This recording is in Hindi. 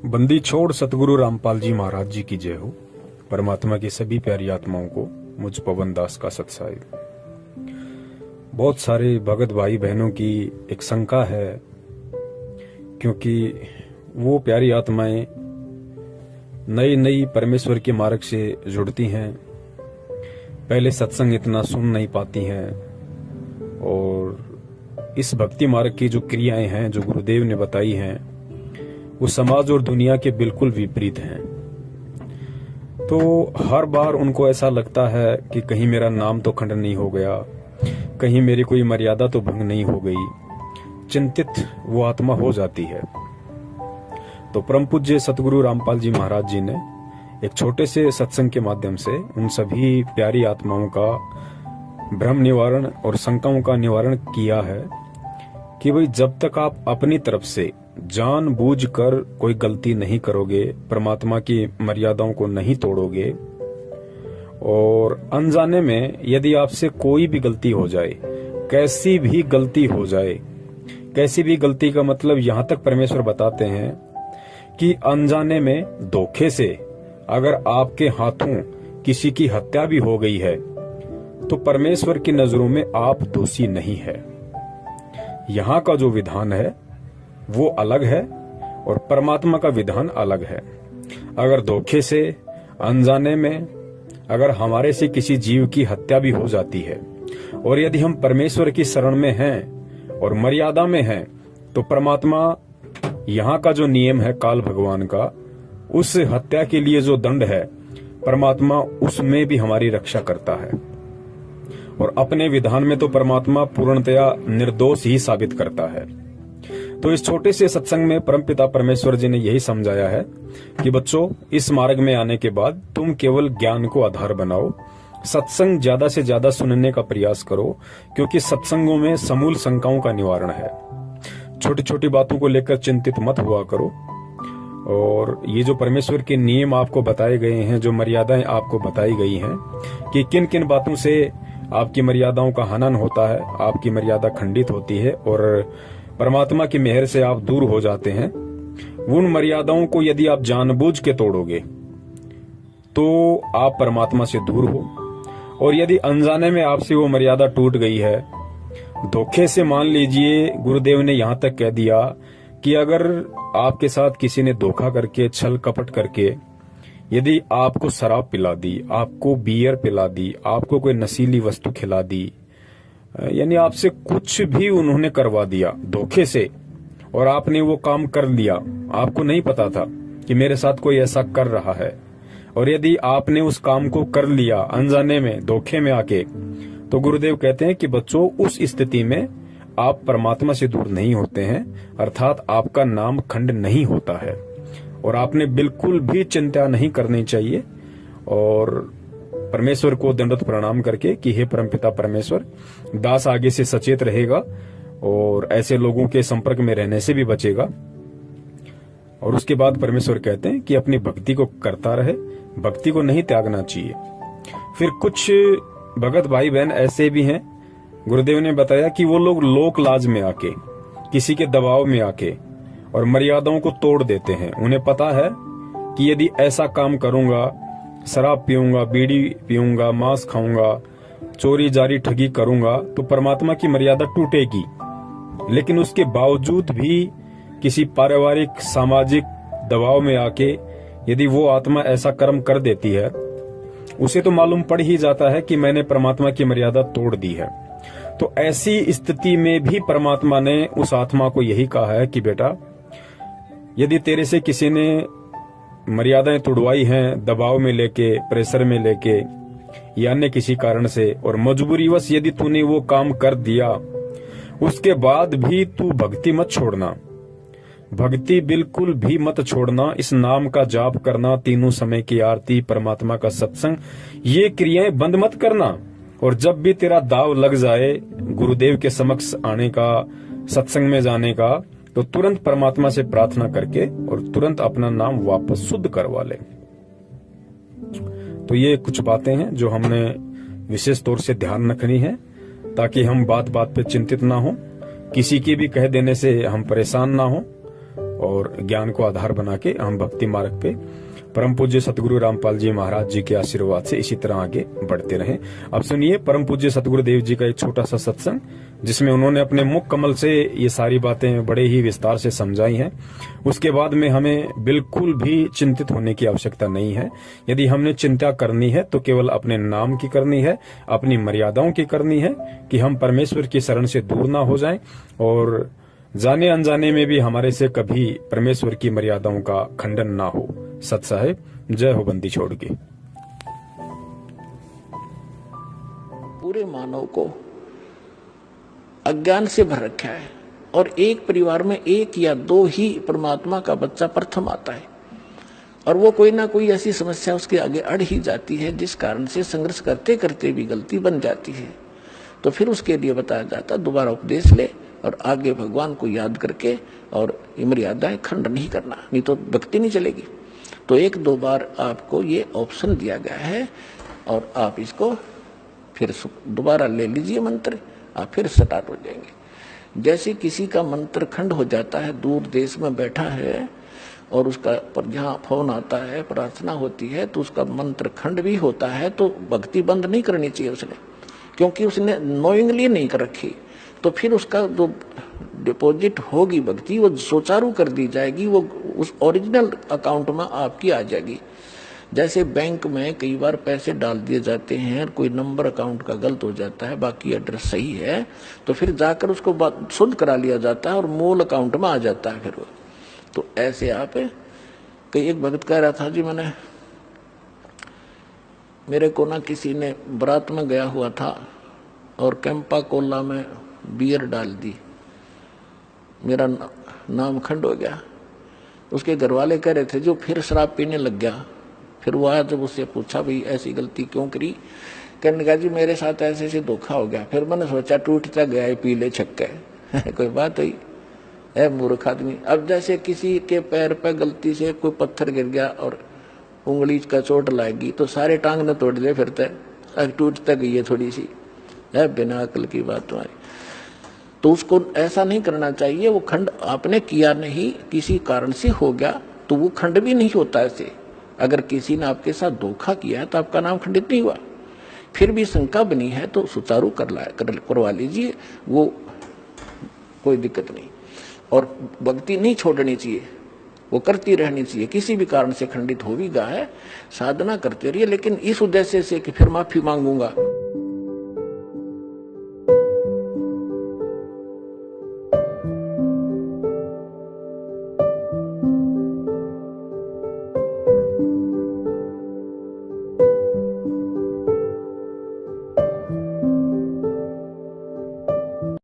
बंदी छोड़ सतगुरु रामपाल जी महाराज जी की जय हो। परमात्मा की सभी प्यारी आत्माओं को मुझ पवन दास का सत्साई। बहुत सारे भगत भाई बहनों की एक शंका है, क्योंकि वो प्यारी आत्माएं नई नई परमेश्वर के मार्ग से जुड़ती हैं, पहले सत्संग इतना सुन नहीं पाती हैं और इस भक्ति मार्ग की जो क्रियाएं हैं जो गुरुदेव ने बताई हैं वो समाज और दुनिया के बिल्कुल विपरीत हैं। तो हर बार उनको ऐसा लगता है कि कहीं मेरा नाम तो खंडन नहीं हो गया, कहीं मेरी कोई मर्यादा तो भंग नहीं हो गई। चिंतित वो आत्मा हो जाती है। तो परम पूज्य सतगुरु रामपाल जी महाराज जी ने एक छोटे से सत्संग के माध्यम से उन सभी प्यारी आत्माओं का भ्रम निवारण और शंकाओं का निवारण किया है कि भाई जब तक आप अपनी तरफ से जानबूझकर कोई गलती नहीं करोगे, परमात्मा की मर्यादाओं को नहीं तोड़ोगे और अनजाने में यदि आपसे कोई भी गलती हो जाए, कैसी भी गलती हो जाए, कैसी भी गलती का मतलब यहां तक परमेश्वर बताते हैं कि अनजाने में धोखे से अगर आपके हाथों किसी की हत्या भी हो गई है तो परमेश्वर की नजरों में आप दोषी नहीं है। यहां का जो विधान है वो अलग है और परमात्मा का विधान अलग है। अगर धोखे से अनजाने में अगर हमारे से किसी जीव की हत्या भी हो जाती है और यदि हम परमेश्वर की शरण में हैं और मर्यादा में हैं तो परमात्मा यहाँ का जो नियम है काल भगवान का, उस हत्या के लिए जो दंड है परमात्मा उसमें भी हमारी रक्षा करता है और अपने विधान में तो परमात्मा पूर्णतया निर्दोष ही साबित करता है। तो इस छोटे से सत्संग में परमपिता परमेश्वर जी ने यही समझाया है कि बच्चों, इस मार्ग में आने के बाद तुम केवल ज्ञान को आधार बनाओ, सत्संग ज्यादा से ज्यादा सुनने का प्रयास करो, क्योंकि सत्संगों में समूल शंकाओं का निवारण है। छोटी छोटी बातों को लेकर चिंतित मत हुआ करो और ये जो परमेश्वर के नियम आपको बताए गए हैं, जो मर्यादाएं आपको बताई गई हैं कि किन किन बातों से आपकी मर्यादाओं का हनन होता है, आपकी मर्यादा खंडित होती है और परमात्मा की मेहर से आप दूर हो जाते हैं। उन मर्यादाओं को यदि आप जानबूझ के तोड़ोगे तो आप परमात्मा से दूर हो, और यदि अनजाने में आपसे वो मर्यादा टूट गई है, धोखे से मान लीजिए, गुरुदेव ने यहां तक कह दिया कि अगर आपके साथ किसी ने धोखा करके, छल कपट करके यदि आपको शराब पिला दी, आपको बियर पिला दी, आपको कोई नशीली वस्तु खिला दी, यानी आपसे कुछ भी उन्होंने करवा दिया धोखे से और आपने वो काम कर लिया, आपको नहीं पता था कि मेरे साथ कोई ऐसा कर रहा है, और यदि आपने उस काम को कर लिया अनजाने में, धोखे में आके, तो गुरुदेव कहते हैं कि बच्चों, उस स्थिति में आप परमात्मा से दूर नहीं होते हैं, अर्थात आपका नाम खंड नहीं होता है और आपने बिल्कुल भी चिंता नहीं करनी चाहिए और परमेश्वर को दंडवत प्रणाम करके कि हे परमपिता परमेश्वर, दास आगे से सचेत रहेगा और ऐसे लोगों के संपर्क में रहने से भी बचेगा। और उसके बाद परमेश्वर कहते हैं कि अपनी भक्ति को करता रहे, भक्ति को नहीं त्यागना चाहिए। फिर कुछ भगत भाई बहन ऐसे भी हैं, गुरुदेव ने बताया कि वो लोग लोक लाज में आके, किसी के दबाव में आके और मर्यादाओं को तोड़ देते हैं। उन्हें पता है कि यदि ऐसा काम करूंगा, शराब पीऊंगा, बीड़ी पीऊंगा, मांस खाऊंगा, चोरी जारी ठगी करूंगा तो परमात्मा की मर्यादा टूटेगी। लेकिन उसके बावजूद भी किसी पारिवारिक सामाजिक दबाव में आके यदि वो आत्मा ऐसा कर्म कर देती है, उसे तो मालूम पड़ ही जाता है कि मैंने परमात्मा की मर्यादा तोड़ दी है। तो ऐसी स्थिति में भी परमात्मा ने उस आत्मा को यही कहा है कि बेटा, यदि तेरे से किसी ने मर्यादाएं तोड़वाई हैं, दबाव में लेके, प्रेशर में लेके या अन्य किसी कारण से, और मजबूरीवश यदि तूने वो काम कर दिया, उसके बाद भी तू भक्ति मत छोड़ना, भक्ति बिल्कुल भी मत छोड़ना। इस नाम का जाप करना, तीनों समय की आरती, परमात्मा का सत्संग, ये क्रियाएं बंद मत करना। और जब भी तेरा दाव लग जाए गुरुदेव के समक्ष आने का, सत्संग में जाने का, तो तुरंत परमात्मा से प्रार्थना करके और तुरंत अपना नाम वापस शुद्ध करवा ले। तो ये कुछ बातें हैं जो हमने विशेष तौर से ध्यान रखनी है, ताकि हम बात बात पे चिंतित ना हो, किसी की भी कह देने से हम परेशान ना हो और ज्ञान को आधार बना के हम भक्ति मार्ग पे परम पूज्य सतगुरु रामपाल जी महाराज जी के आशीर्वाद से इसी तरह आगे बढ़ते रहें। अब सुनिए परम पूज्य सतगुरु देव जी का एक छोटा सा सत्संग, जिसमें उन्होंने अपने मुख कमल से ये सारी बातें बड़े ही विस्तार से समझाई हैं। उसके बाद में हमें बिल्कुल भी चिंतित होने की आवश्यकता नहीं है। यदि हमने चिंता करनी है तो केवल अपने नाम की करनी है, अपनी मर्यादाओं की करनी है, कि हम परमेश्वर की शरण से दूर ना हो जाएं और जाने अनजाने में भी हमारे से कभी परमेश्वर की मर्यादाओं का खंडन ना हो। सत साहेब, जय हो बंदी छोड़ के। पूरे मानव को अज्ञान से भर रखा है और एक परिवार में एक या दो ही परमात्मा का बच्चा प्रथम आता है और वो कोई ना कोई ऐसी समस्या उसके आगे अड़ ही जाती है जिस कारण से संघर्ष करते करते भी गलती बन जाती है। तो फिर उसके लिए बताया जाता दोबारा उपदेश ले और आगे भगवान को याद करके और मर्यादाएं खंड नहीं करना, नहीं तो भक्ति नहीं चलेगी। तो एक दो बार आपको ये ऑप्शन दिया गया है और आप इसको फिर दोबारा ले लीजिए मंत्र, आप फिर स्टार्ट हो जाएंगे। जैसे किसी का मंत्र खंड हो जाता है, दूर देश में बैठा है और उसका पर जहाँ फोन आता है, प्रार्थना होती है, तो उसका मंत्र खंड भी होता है, तो भक्ति बंद नहीं करनी चाहिए उसने, क्योंकि उसने नोइंगली नहीं कर रखी। तो फिर उसका जो डिपॉजिट होगी भक्ति वो सुचारू कर दी जाएगी, वो उस ओरिजिनल अकाउंट में आपकी आ जाएगी। जैसे बैंक में कई बार पैसे डाल दिए जाते हैं, कोई नंबर अकाउंट का गलत हो जाता है, बाकी एड्रेस सही है, तो फिर जाकर उसको शुद्ध करा लिया जाता है और मूल अकाउंट में आ जाता है फिर वो। तो ऐसे आप कई एक भगत कह रहा था जी, मेरे को ना किसी ने बारात में गया हुआ था और कैंपा कोला में बियर डाल दी, मेरा नाम खंड हो गया। उसके घर वाले कह रहे थे जो फिर शराब पीने लग गया। फिर वो आया, जब उससे पूछा भाई ऐसी गलती क्यों करी, कहने लगा जी मेरे साथ ऐसे ऐसे धोखा हो गया। फिर मैंने सोचा टूटता गया पी ले छक्के कोई बात हुई है मूर्ख आदमी। अब जैसे किसी के पैर पर गलती से कोई पत्थर गिर गया और उंगली का चोट लाएगी तो सारे टांग न तोड़ दे, फिर तक टूटता गई है थोड़ी सी, है बिना अकल की बात तुम्हारी। तो उसको ऐसा नहीं करना चाहिए। वो खंड आपने किया नहीं, किसी कारण से हो गया, तो वो खंड भी नहीं होता ऐसे। अगर किसी ने आपके साथ धोखा किया है तो आपका नाम खंडित नहीं हुआ। फिर भी शंका बनी है तो सुचारू करवा लीजिए, वो कोई दिक्कत नहीं। और भक्ति नहीं छोड़नी चाहिए, वो करती रहनी चाहिए। किसी भी कारण से खंडित हो भी गया है, साधना करते रहिए, लेकिन इस उद्देश्य से कि फिर माफी मांगूंगा।